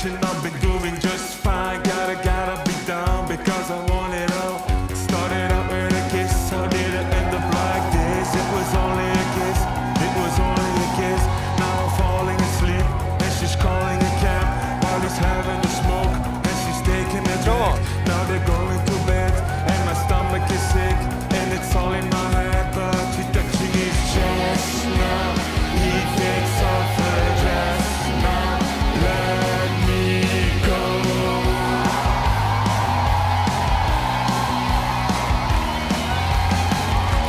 vacation, I've been doing just fine. Gotta be down because I want it all. Started out with a kiss, how did it end up like this? It was only a kiss, it was only a kiss. Now I'm falling asleep and she's calling a cab while he's having a smoke and she's taking a drink. Now they're going to bed and my stomach is sick and it's all in my head, but she's touching his chest now. He takes off her dress now. Let me go.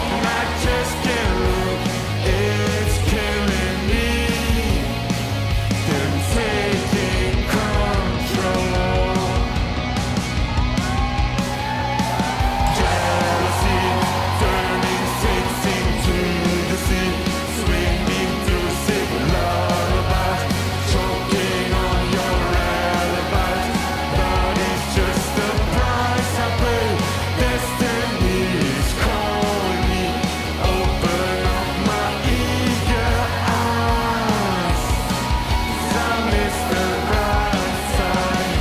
And I just can't look, it's killing me. Them taking control. Jealousy turning six into the sea, swimming through sick lullabies, choking on your alibis. But it's just the price I pay. Destiny is calling me. Open up my eager eyes, 'cause I miss the bright side.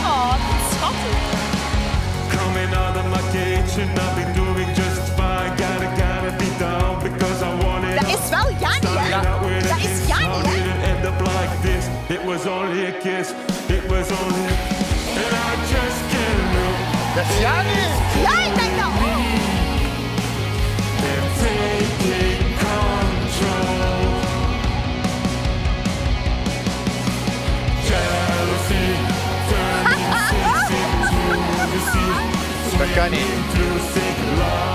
Oh, wat schattig. Coming out of my cage and I've been doing just fine. Gotta be down because I want it. Dat is wel Jani, hè? Dat is Jani, hè? Didn't end up like this. It was only a kiss. It was only, and I just can't look. Dat is Jani! Ja, ik denk dat ook. They're taking control. Jealousy turning six into the sea. Dat kan niet. Through sick love.